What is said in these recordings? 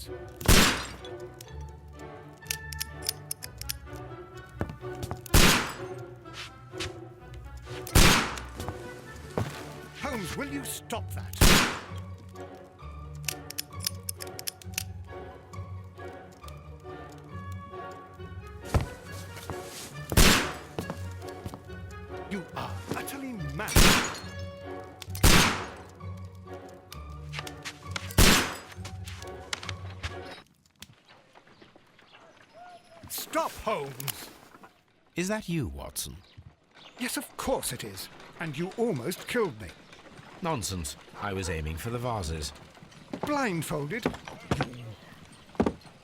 this. Holmes, will you stop that? You are utterly mad. Stop, Holmes! Is that you, Watson? Yes, of course it is. And you almost killed me. Nonsense. I was aiming for the vases. Blindfolded?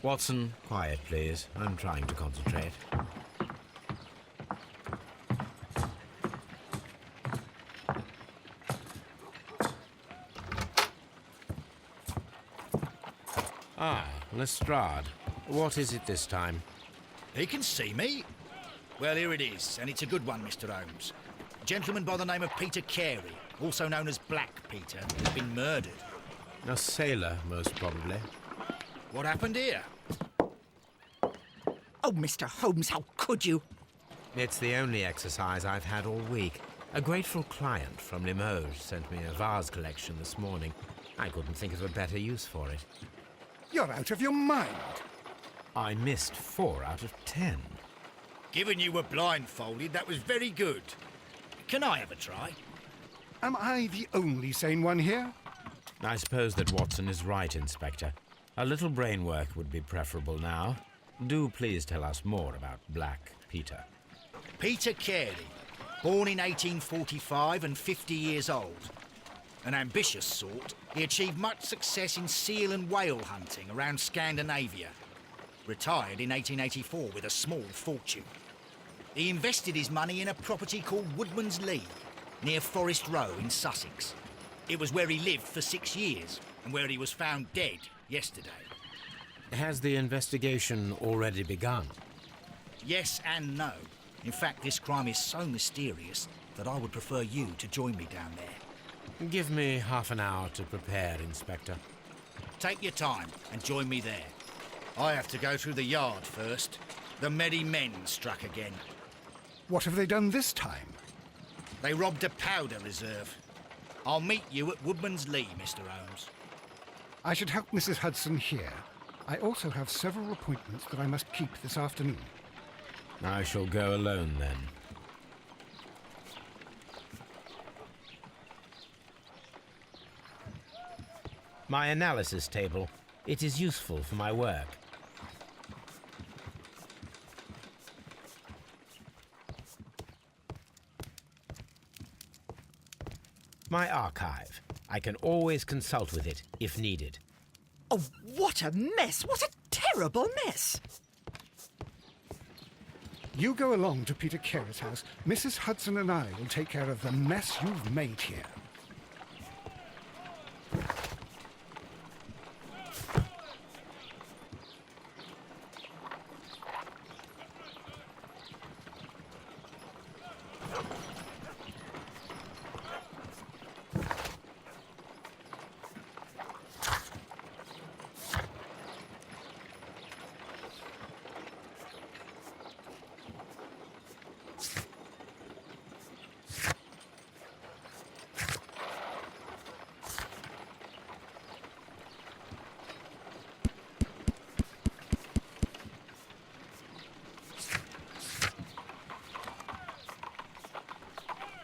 Watson, quiet, please. I'm trying to concentrate. Ah, Lestrade. What is it this time? He can see me. Well, here it is, and it's a good one, Mr. Holmes. A gentleman by the name of Peter Carey, also known as Black Peter, has been murdered. A sailor, most probably. What happened here? Oh, Mr. Holmes, how could you? It's the only exercise I've had all week. A grateful client from Limoges sent me a vase collection this morning. I couldn't think of a better use for it. You're out of your mind. I missed 4 out of 10. Given you were blindfolded, that was very good. Can I have a try? Am I the only sane one here? I suppose that Watson is right, Inspector. A little brain work would be preferable now. Do please tell us more about Black Peter. Peter Carey, born in 1845 and 50 years old. An ambitious sort, he achieved much success in seal and whale hunting around Scandinavia. Retired in 1884 with a small fortune. He invested his money in a property called Woodman's Lee, near Forest Row in Sussex. It was where he lived for 6 years, and where he was found dead yesterday. Has the investigation already begun? Yes and no. In fact, this crime is so mysterious that I would prefer you to join me down there. Give me half an hour to prepare, Inspector. Take your time and join me there. I have to go through the yard first. The merry men struck again. What have they done this time? They robbed a powder reserve. I'll meet you at Woodman's Lee, Mr. Holmes. I should help Mrs. Hudson here. I also have several appointments that I must keep this afternoon. I shall go alone, then. My analysis table. It is useful for my work. My archive. I can always consult with it if needed. Oh, what a mess! What a terrible mess! You go along to Peter Carey's house. Mrs. Hudson and I will take care of the mess you've made here.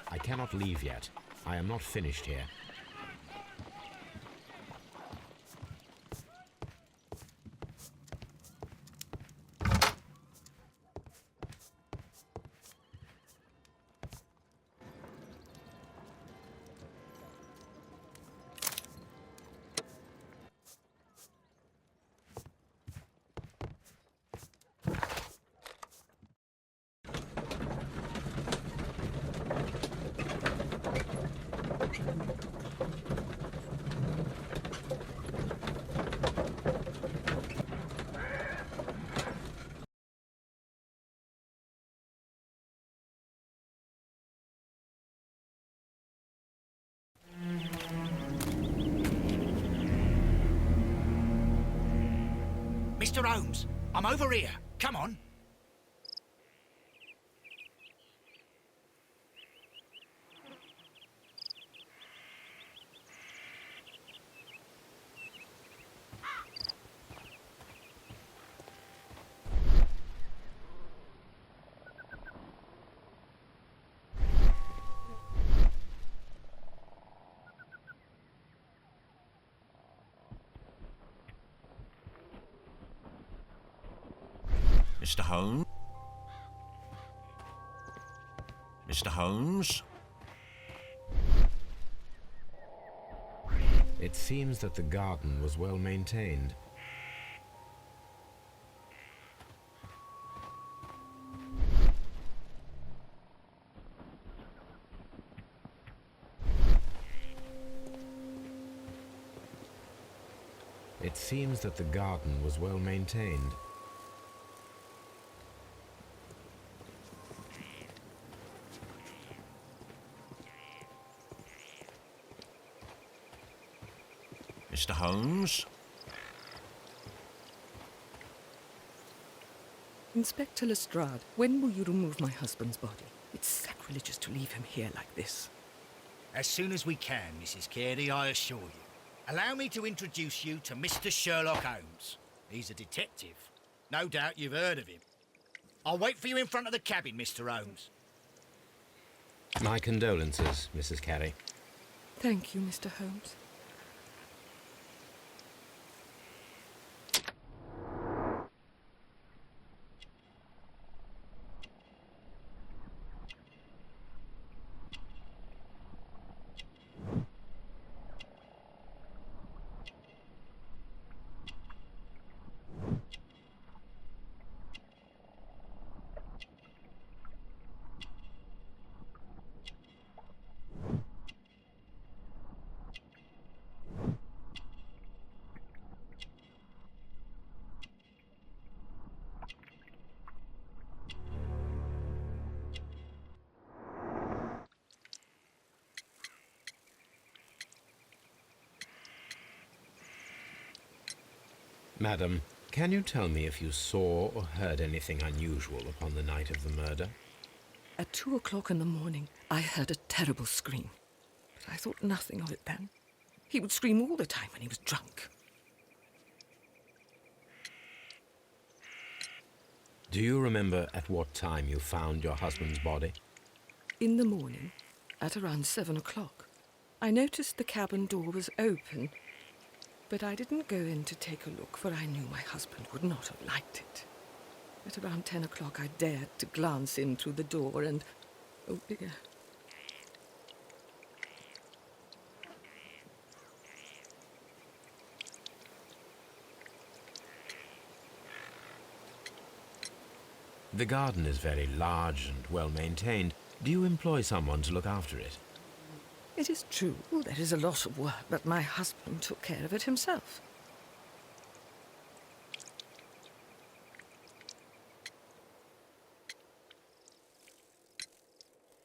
I cannot leave yet. I am not finished here. Mr. Holmes, I'm over here. Come on. Mr. Holmes? Mr. Holmes? It seems that the garden was well maintained. It seems that the garden was well maintained. Mr. Holmes? Inspector Lestrade, when will you remove my husband's body? It's sacrilegious to leave him here like this. As soon as we can, Mrs. Carey, I assure you. Allow me to introduce you to Mr. Sherlock Holmes. He's a detective. No doubt you've heard of him. I'll wait for you in front of the cabin, Mr. Holmes. My condolences, Mrs. Carey. Thank you, Mr. Holmes. Madam, can you tell me if you saw or heard anything unusual upon the night of the murder? At 2 o'clock in the morning, I heard a terrible scream. But I thought nothing of it then. He would scream all the time when he was drunk. Do you remember at what time you found your husband's body? In the morning, at around 7 o'clock, I noticed the cabin door was open, but I didn't go in to take a look, for I knew my husband would not have liked it. At around 10 o'clock, I dared to glance in through the door and... oh dear. The garden is very large and well maintained. Do you employ someone to look after it? It is true, there is a lot of work, but my husband took care of it himself.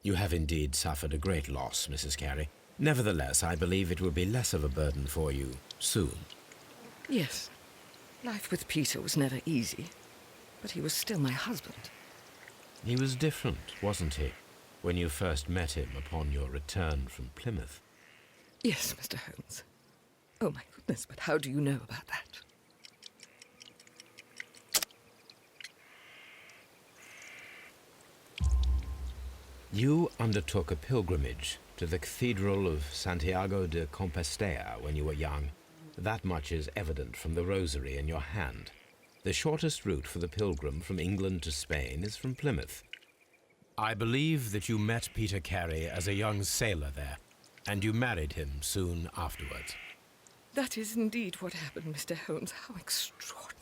You have indeed suffered a great loss, Mrs. Carey. Nevertheless, I believe it will be less of a burden for you soon. Yes, life with Peter was never easy, but he was still my husband. He was different, wasn't he, when you first met him upon your return from Plymouth? Yes, Mr. Holmes. Oh, my goodness, but how do you know about that? You undertook a pilgrimage to the Cathedral of Santiago de Compostela when you were young. That much is evident from the rosary in your hand. The shortest route for the pilgrim from England to Spain is from Plymouth. I believe that you met Peter Carey as a young sailor there, and you married him soon afterwards. That is indeed what happened, Mr. Holmes. How extraordinary.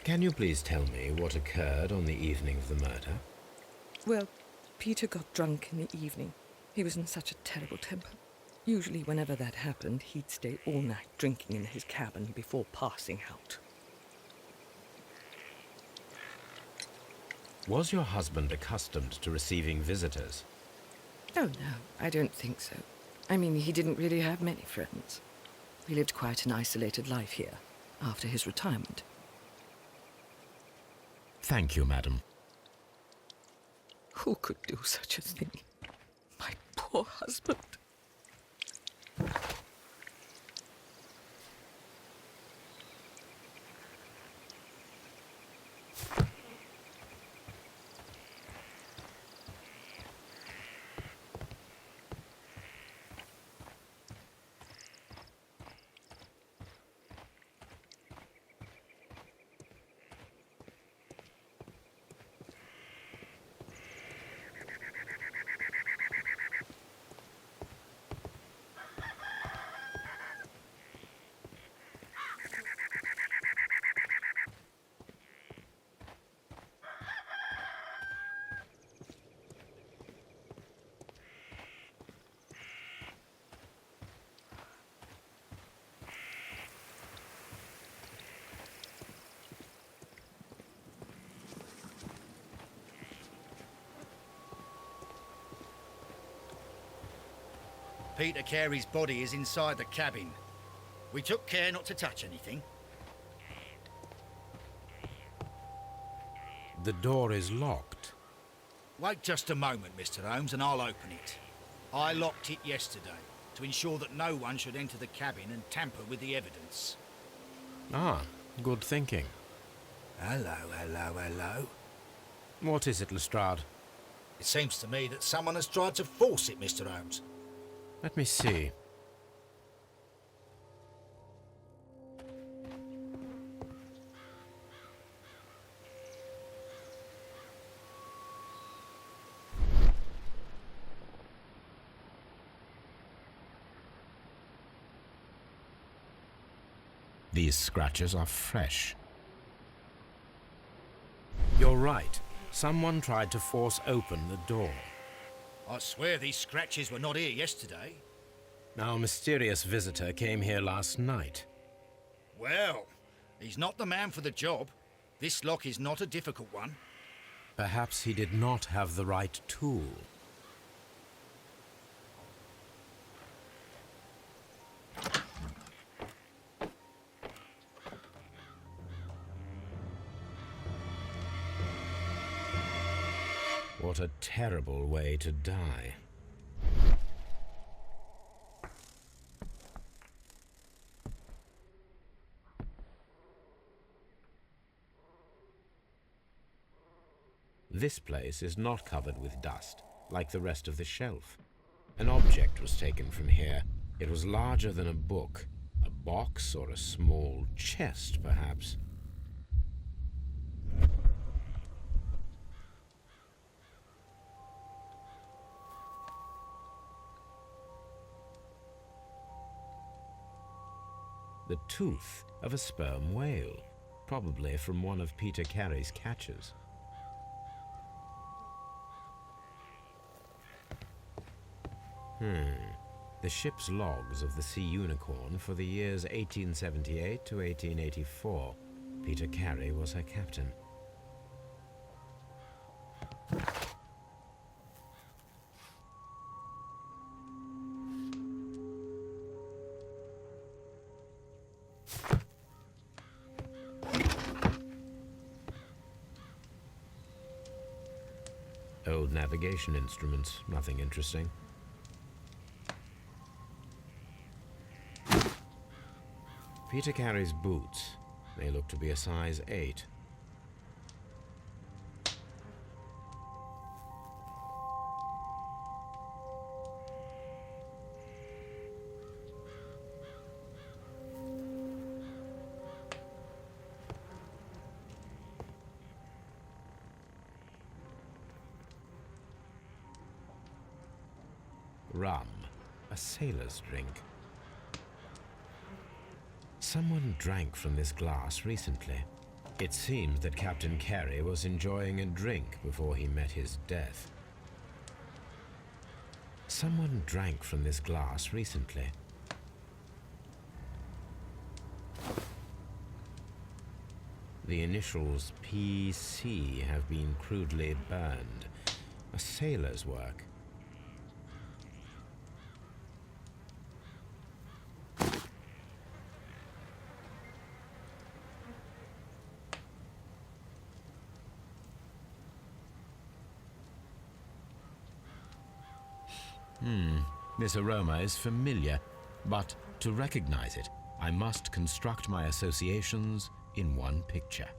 Can you please tell me what occurred on the evening of the murder? Well, Peter got drunk in the evening. He was in such a terrible temper. Usually whenever that happened, he'd stay all night drinking in his cabin before passing out. Was your husband accustomed to receiving visitors? Oh, no, I don't think so. I mean, he didn't really have many friends. He lived quite an isolated life here after his retirement. Thank you, madam. Who could do such a thing? My poor husband. Peter Carey's body is inside the cabin. We took care not to touch anything. The door is locked. Wait just a moment, Mr. Holmes, and I'll open it. I locked it yesterday to ensure that no one should enter the cabin and tamper with the evidence. Ah, good thinking. Hello, hello, hello. What is it, Lestrade? It seems to me that someone has tried to force it, Mr. Holmes. Let me see. These scratches are fresh. You're right. Someone tried to force open the door. I swear these scratches were not here yesterday. Our mysterious visitor came here last night. Well, he's not the man for the job. This lock is not a difficult one. Perhaps he did not have the right tool. What a terrible way to die. This place is not covered with dust, like the rest of the shelf. An object was taken from here. It was larger than a book, a box or a small chest, perhaps. The tooth of a sperm whale, probably from one of Peter Carey's catches. The ship's logs of the Sea Unicorn for the years 1878 to 1884. Peter Carey was her captain. Old navigation instruments, nothing interesting. Peter Carey's boots. They look to be a size 8. Rum, a sailor's drink. Someone drank from this glass recently. It seems that Captain Carey was enjoying a drink before he met his death. Someone drank from this glass recently. The initials PC have been crudely burned. A sailor's work. This aroma is familiar, but to recognize it, I must construct my associations in one picture.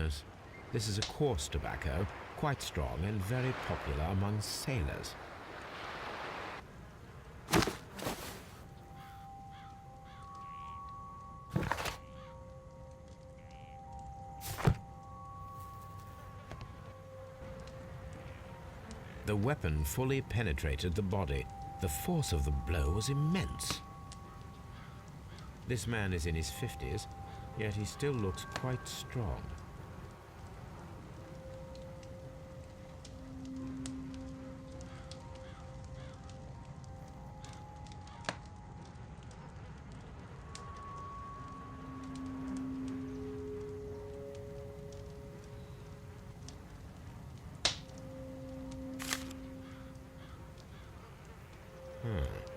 Yes, this is a coarse tobacco, quite strong and very popular among sailors. The weapon fully penetrated the body. The force of the blow was immense. This man is in his 50s, yet he still looks quite strong.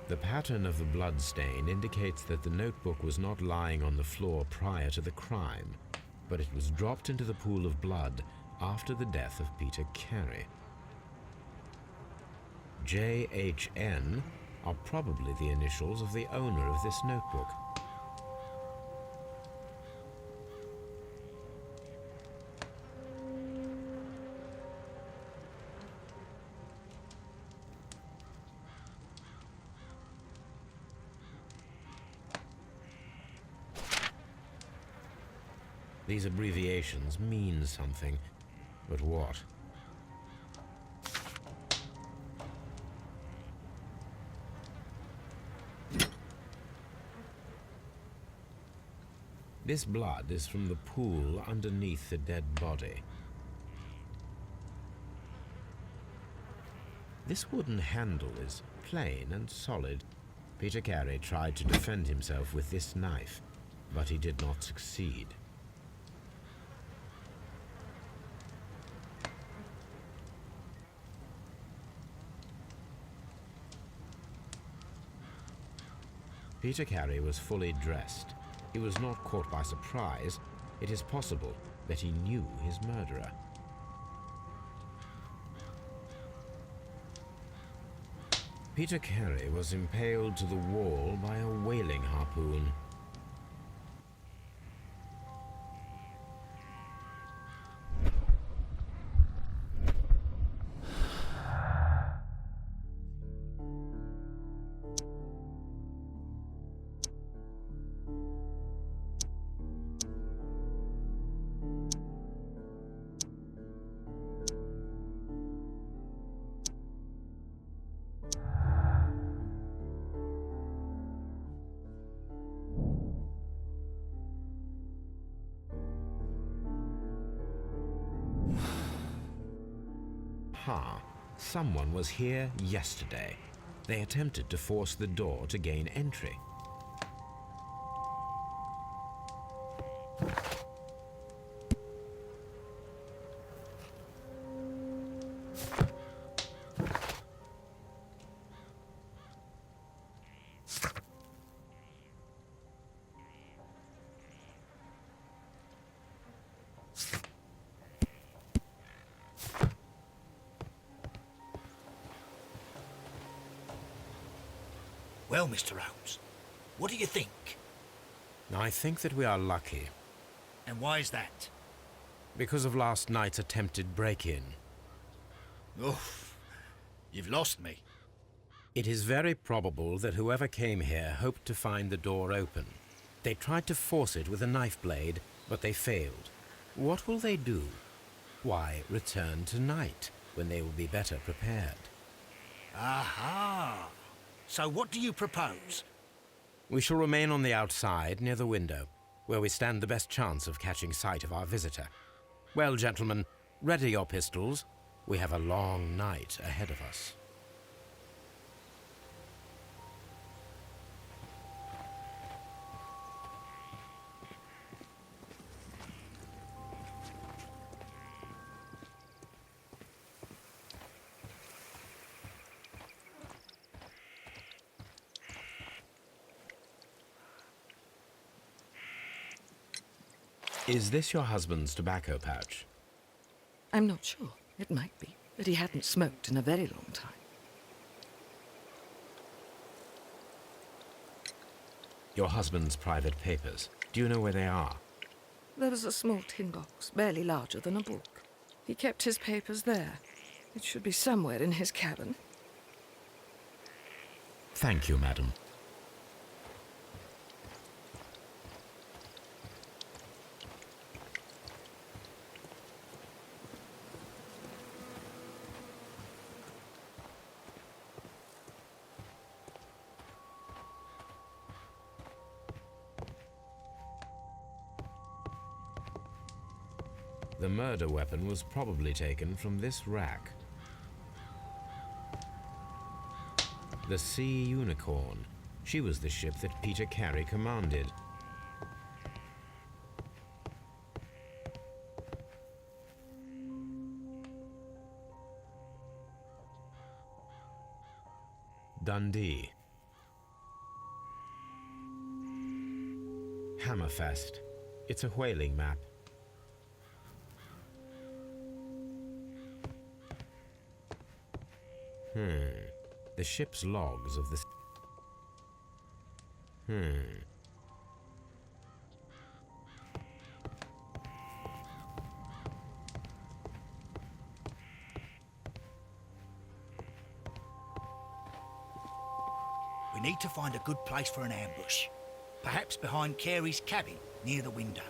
The pattern of the blood stain indicates that the notebook was not lying on the floor prior to the crime, but it was dropped into the pool of blood after the death of Peter Carey. JHN are probably the initials of the owner of this notebook. These abbreviations mean something, but what? This blood is from the pool underneath the dead body. This wooden handle is plain and solid. Peter Carey tried to defend himself with this knife, but he did not succeed. Peter Carey was fully dressed. He was not caught by surprise. It is possible that he knew his murderer. Peter Carey was impaled to the wall by a whaling harpoon. Someone was here yesterday. They attempted to force the door to gain entry. Well, Mr. Holmes, what do you think? I think that we are lucky, And why is that? because of last night's attempted break-in. Oof, you've lost me. It is very probable that whoever came here hoped to find the door open. They tried to force it with a knife blade, but they failed. What will they do? Why, return tonight, when they will be better prepared. Aha! So what do you propose? We shall remain on the outside, near the window, where we stand the best chance of catching sight of our visitor. Well, gentlemen, ready your pistols. We have a long night ahead of us. Is this your husband's tobacco pouch? I'm not sure. It might be, but he hadn't smoked in a very long time. Your husband's private papers. Do you know where they are? There was a small tin box, barely larger than a book. He kept his papers there. It should be somewhere in his cabin. Thank you, madam. The murder weapon was probably taken from this rack. The Sea Unicorn. She was the ship that Peter Carey commanded. Dundee. Hammerfest. It's a whaling map. The ship's logs of the... We need to find a good place for an ambush. Perhaps behind Carey's cabin, near the window.